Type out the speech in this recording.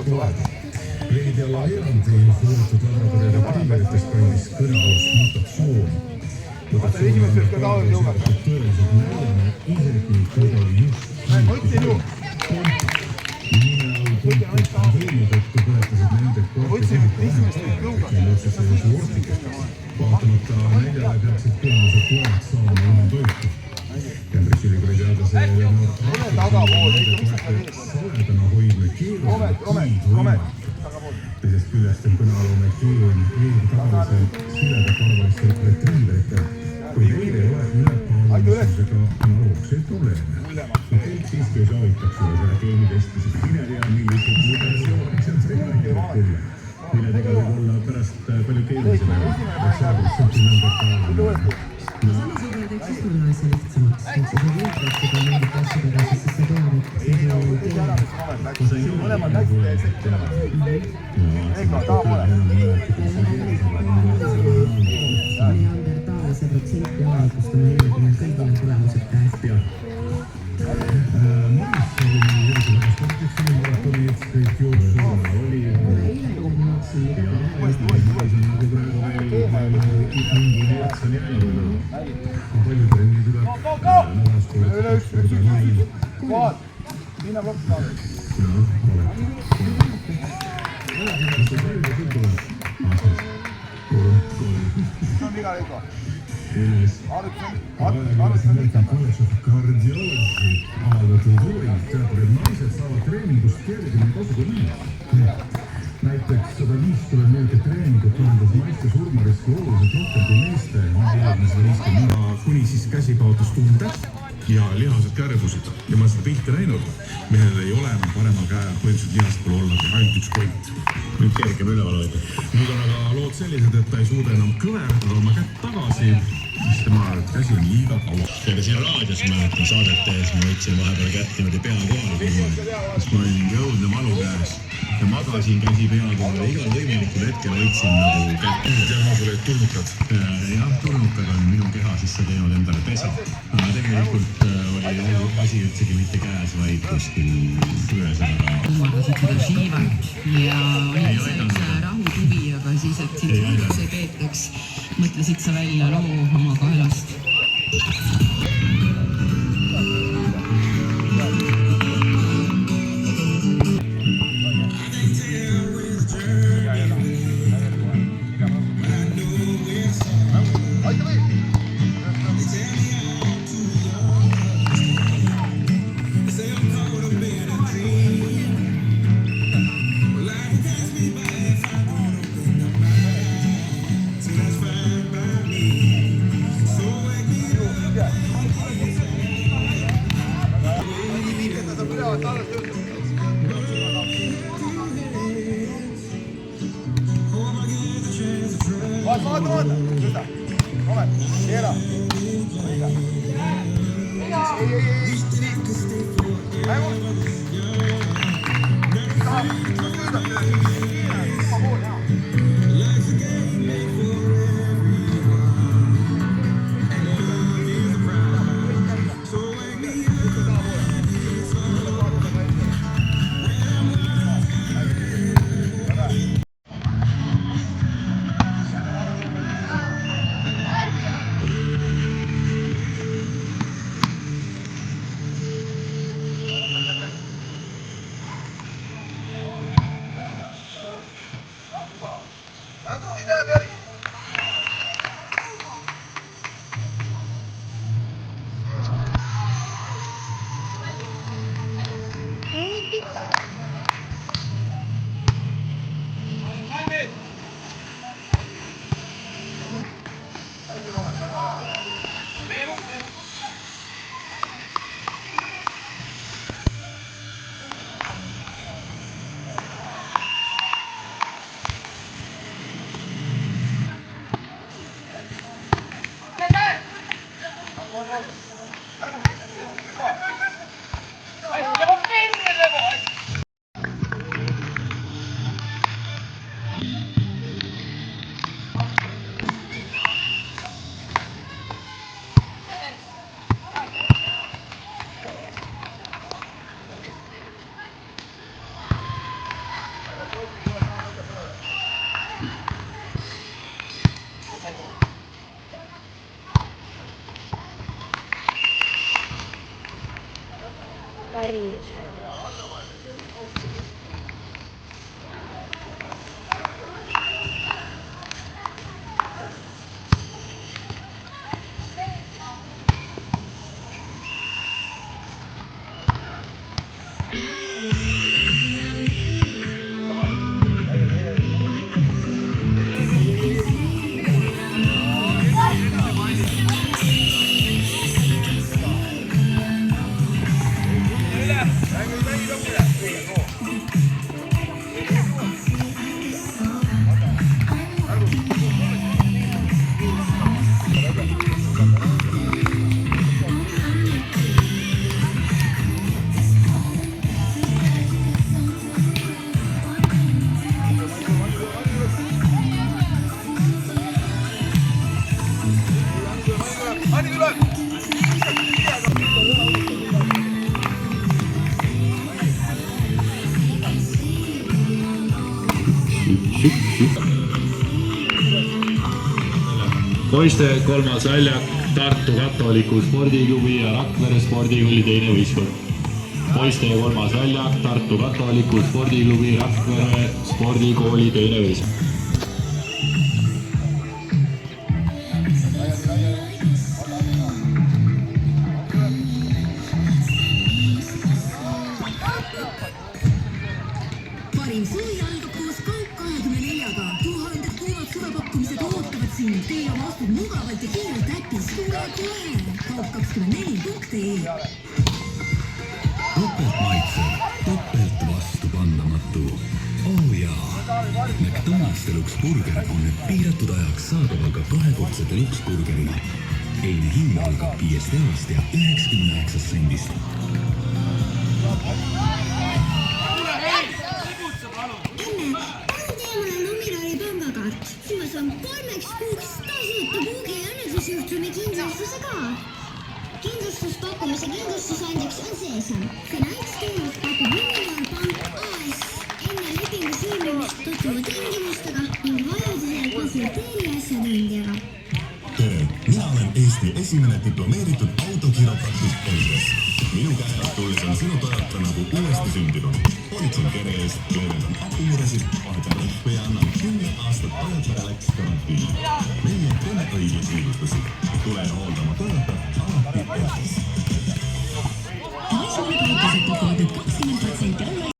Meedia laialdi suunatud laboratoriumi tiimeritest kandis kõnealust mutatsioon. Mutatsioon on tõeliselt näljane, isegi kui ta just nime all tuntud võimu tõttu põletasid nende kortisühikud vaatamata näljale peaksid külmused toad saama ilma toitu. Cambridge'i ülikooli teadlase Leonard saledana hoidme keeruline teisest küljest on kõnealune keel tavalise siledakarvaliste retriiveritel, kui neil ei ole ülepaalumisega analoogseid probleeme. Kõik siiski ei soovitaks sulle selle geeni testi, sest mine tea, millised mutatsioonid sealt võivad tulla. Milledega võib olla pärast palju keerulisem Samasugune teeks istuline asja lihtsamaks, miks sa viitlastega mingit asjadega, siis sa tead, et see ei ole teada. Mõlemad läksid neandertaalase protsenti avalikustama eelkõige kõigile tulemused käes. Minna plokk saada. See on iga liiga. Kardioloogi avaldatud uuring teatab, et naised saavad treeningust kergemini kasu kui mehed. Näiteks 150 minutit treeningut vähendas naiste surmariski oluliselt rohkem kui meeste. Kuni siis käsikaotustunde ja lihased kärbusid. Ja ma seda pilti näinud. Mehel ei ole enam paremal käel põhimõtteliselt lihast pole olla ainult üks point. Nüüd kergem üleval hoida. Nüüd on aga lood sellised, et ta ei suuda enam kõverdada oma kätt tagasi. Mis tema käsi on liiga kaua. Ja siin raadios mäletan saadet tees, ma võtsin vahepeal kätt niimoodi pea kohal, sest ma olin jõudne valu käes. Ja magasin käsi pea kohal ja igal võimalikul hetkel võtsin nagu kätt. Diagnoos oli tulnukad. Jah, tulnukad on minu keha sisse teinud endale pesa. Tegelikult oli asi üldsegi mitte käes, vaid kuskil ühesõnaga. Umardasid seda šiivat ja oli sellise rahutuvi, aga siis, et sind hulluks ei peetaks, mõtlesid sa välja loo oma kaelast. Vaata, seda. Komme, keera. Ei. Aivu. poiste 3. väljak Tartu Katoliku spordiklubi ja Rakvere spordikooli teine võistkond. poiste 3. väljak Tartu Katoliku spordiklubi Rakvere spordikooli teine võistkond. parim suvi algab koos Kaup24-ga. Tuhanded kuivad suvepakkumised ootavad sind. Tee oma ostud mugavalt ja kiirelt äpis. Tule kohe kaup24.ee. Topelt maitsev, topelt vastupandamatu. Oh jaa, McDonald's Deluxe Burger on nüüd piiratud ajaks saadaval ka kahekordse Deluxe Burgerina. Eilne hind algab 5 eurost ja 99 sendist. Siis ma saan 3 kuuks tasuta buugi ja õnnetusjuhtumi kindlustuse ka. Kindlustuspakkumise kindlustusandjaks on Seesam. Finantsteenust pakub Union Pank AS. Enne lepingu sõlmimist tutvuva tingimustega ning vajadusel konsulteeri asjatundjaga. Tere, mina olen Eesti esimene diplomeeritud autokiropraktik Elves. Minu käest tulles on sinu Toyota nagu uuesti sündinud. Hoolitsen kere eest, leevendan apumuresid, vahetan rõhve ja annan 10 aastat Toyota Relax garantii. Meie teeme õigeid liigutusi. Tule hooldama Toyota alati Elves. Naismärgautosid pakuvad nüüd 20% alla